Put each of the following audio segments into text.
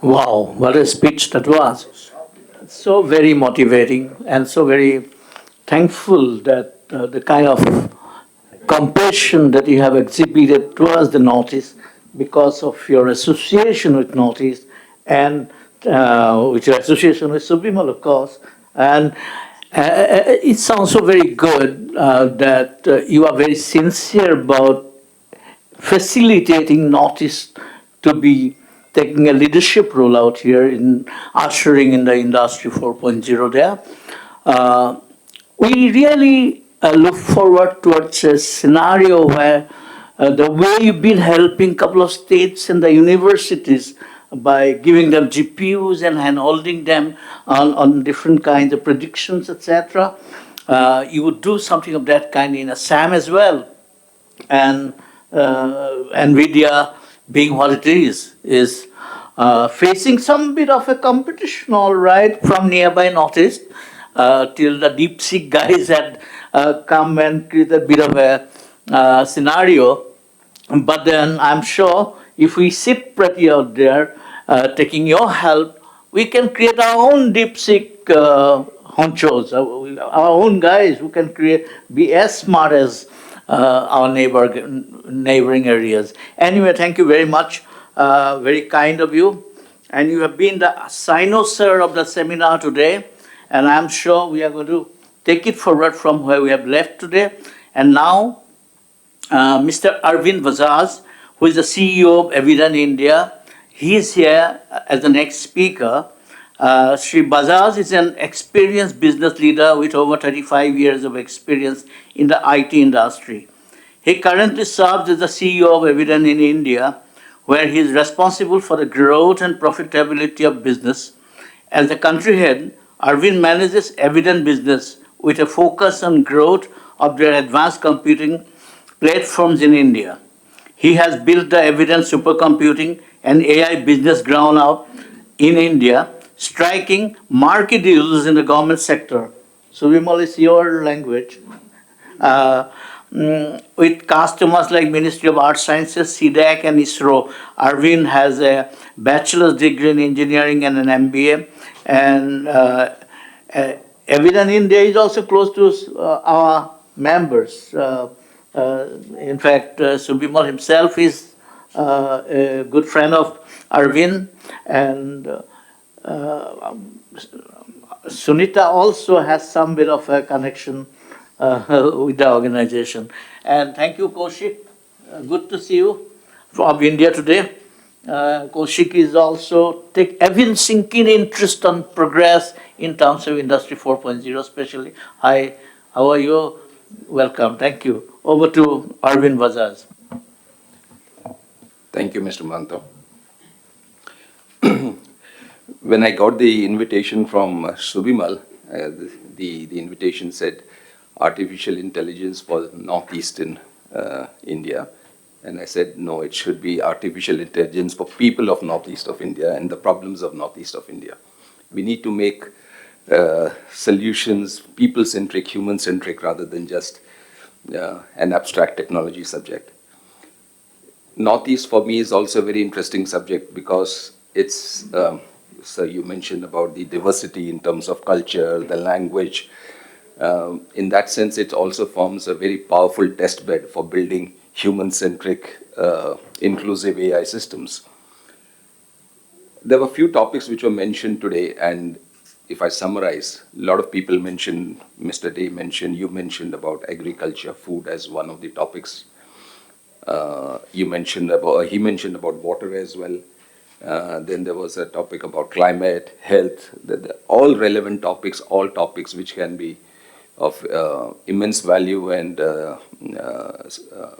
Wow, what a speech that was. So very motivating and so very thankful that the kind of compassion that you have exhibited towards the Northeast because of your association with Northeast and with your association with Sublimal, of course. And it sounds so very good that you are very sincere about facilitating Northeast to be taking a leadership role out here in ushering in the Industry 4.0 there. Uh, we really look forward towards a scenario where the way you've been helping a couple of states and the universities by giving them GPUs and hand-holding them on different kinds of predictions, etc. You would do something of that kind in Assam as well. And NVIDIA, being what it is facing some bit of a competition, all right, from nearby Northeast, till the DeepSeek guys had come and created a bit of a scenario. But then I'm sure if we sit pretty out there, taking your help, we can create our own DeepSeek honchos, our own guys who can be as smart as our neighboring areas. Anyway, thank you very much. Very kind of you. And you have been the cynosure of the seminar today. And I'm sure we are going to take it forward from where we have left today. And now, Mr. Arvind Bajaj, who is the CEO of Eviden India, he is here as the next speaker. Shri Bajaj is an experienced business leader with over 35 years of experience in the IT industry. He currently serves as the CEO of Eviden in India, where he is responsible for the growth and profitability of business. As the country head, Arvind manages Eviden business with a focus on growth of their advanced computing platforms in India. He has built the Eviden supercomputing and AI business ground up in India, striking market deals in the government sector. So Vimal, is your language. With customers like Ministry of Arts Sciences, CDAC and ISRO, Arvind has a bachelor's degree in engineering and an MBA. And Eviden India is also close to our members. In fact, Subimal himself is a good friend of Arvind, and Sunita also has some bit of a connection with the organization. And thank you, Kaushik. Good to see you from India today. Kaushik is also evincing keen interest on progress in terms of Industry 4.0 especially. Hi, how are you? Welcome, thank you. Over to Arvind Bajaj. Thank you, Mr. Manto. When I got the invitation from Subimal, the invitation said artificial intelligence for northeastern India. And I said, no, it should be artificial intelligence for people of northeast of India and the problems of northeast of India. We need to make solutions people-centric, human-centric, rather than just an abstract technology subject. Northeast for me is also a very interesting subject because it's, so you mentioned about the diversity in terms of culture, the language. In that sense, it also forms a very powerful test bed for building human-centric, inclusive AI systems. There were a few topics which were mentioned today, and if I summarize, a lot of people mentioned, Mr. Day mentioned, you mentioned about agriculture, food as one of the topics. He mentioned about water as well. Then there was a topic about climate, health, all relevant topics, all topics which can be of immense value and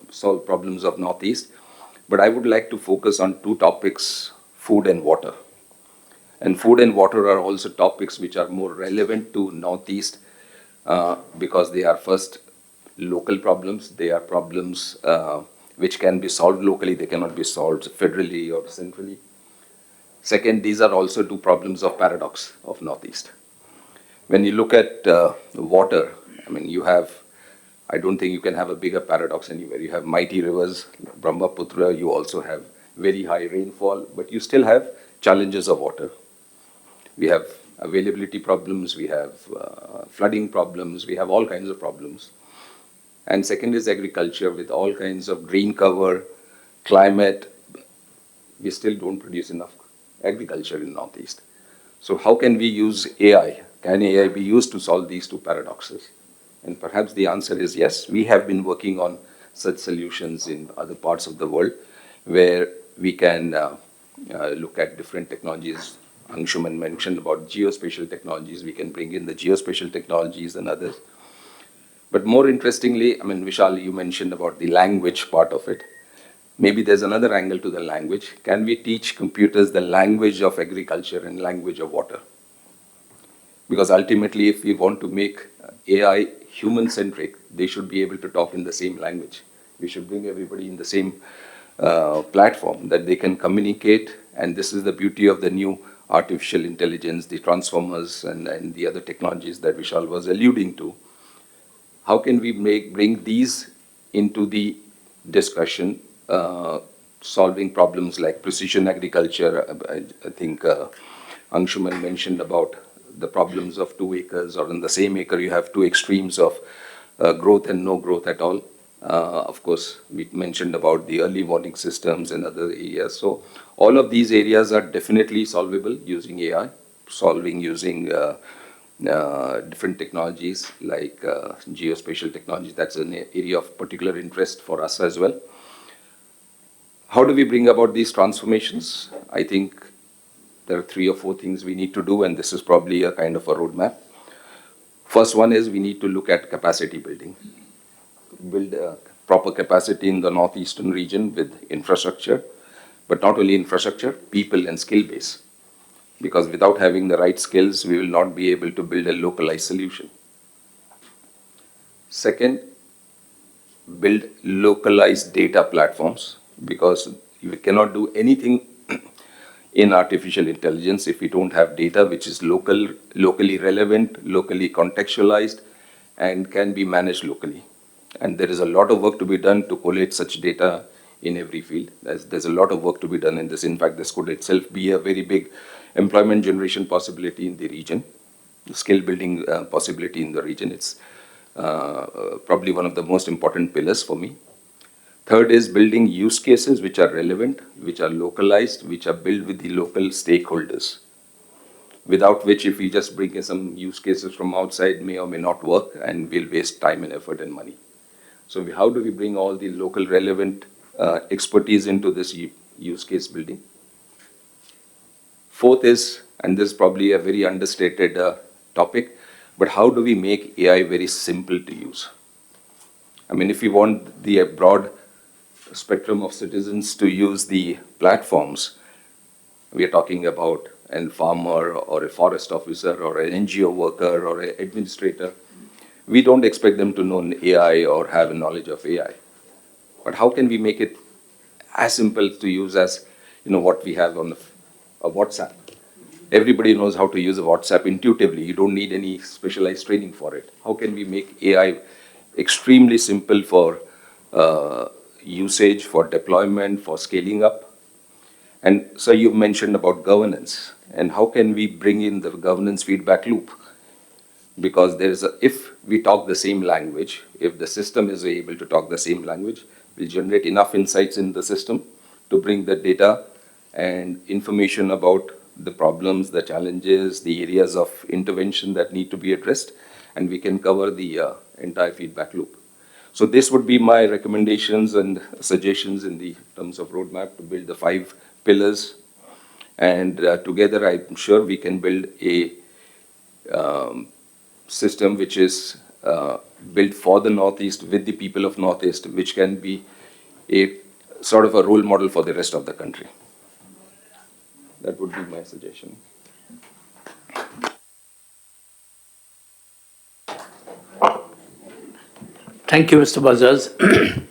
solve problems of Northeast. But I would like to focus on two topics, food and water. And food and water are also topics which are more relevant to Northeast because they are first local problems. They are problems which can be solved locally. They cannot be solved federally or centrally. Second, these are also two problems of paradox of Northeast. When you look at water, I mean, I don't think you can have a bigger paradox anywhere. You have mighty rivers, Brahmaputra, you also have very high rainfall, but you still have challenges of water. We have availability problems, we have flooding problems, we have all kinds of problems. And second is agriculture with all kinds of green cover, climate. We still don't produce enough agriculture in Northeast. So how can we use AI? Can AI be used to solve these two paradoxes? And perhaps the answer is yes. We have been working on such solutions in other parts of the world where we can look at different technologies. Anshuman mentioned about geospatial technologies. We can bring in the geospatial technologies and others. But more interestingly, I mean, Vishal, you mentioned about the language part of it. Maybe there's another angle to the language. Can we teach computers the language of agriculture and language of water? Because ultimately, if we want to make AI human-centric, they should be able to talk in the same language. We should bring everybody in the same platform that they can communicate. And this is the beauty of the new artificial intelligence, the transformers, and the other technologies that Vishal was alluding to. How can we bring these into the discussion, solving problems like precision agriculture? I think Anshuman mentioned about the problems of 2 acres, or in the same acre you have two extremes of growth and no growth at all. Of course, we mentioned about the early warning systems and other areas. So all of these areas are definitely solvable using AI, solving using different technologies like geospatial technologies. That's an area of particular interest for us as well. How do we bring about these transformations? I think there are 3 or 4 things we need to do, and this is probably a kind of a roadmap. First one is we need to look at capacity building. Build a proper capacity in the northeastern region with infrastructure, but not only infrastructure, people and skill base. Because without having the right skills, we will not be able to build a localized solution. Second, build localized data platforms, because we cannot do anything in artificial intelligence if we don't have data which is locally relevant, locally contextualized, and can be managed locally. And there is a lot of work to be done to collate such data in every field. There's a lot of work to be done in this. In fact, this could itself be a very big employment generation possibility in the region, skill building possibility in the region. It's probably one of the most important pillars for me. Third is building use cases which are relevant, which are localized, which are built with the local stakeholders. Without which, if we just bring in some use cases from outside, may or may not work, and we'll waste time and effort and money. So how do we bring all the local relevant expertise into this use case building? Fourth is, and this is probably a very understated topic, but how do we make AI very simple to use? I mean, if we want the broad spectrum of citizens to use the platforms, we are talking about a farmer or a forest officer or an NGO worker or an administrator. We don't expect them to know AI or have a knowledge of AI. But how can we make it as simple to use as what we have on a WhatsApp? Everybody knows how to use a WhatsApp intuitively. You don't need any specialized training for it. How can we make AI extremely simple for usage, for deployment, for scaling up? And so you mentioned about governance, and how can we bring in the governance feedback loop? Because if we talk the same language, if the system is able to talk the same language, we'll generate enough insights in the system to bring the data and information about the problems, the challenges, the areas of intervention that need to be addressed, and we can cover the entire feedback loop. So this would be my recommendations and suggestions in the terms of roadmap to build the 5 pillars. And together, I'm sure we can build a system which is built for the Northeast, with the people of Northeast, which can be a sort of a role model for the rest of the country. That would be my suggestion. Thank you, Mr. Bajaj.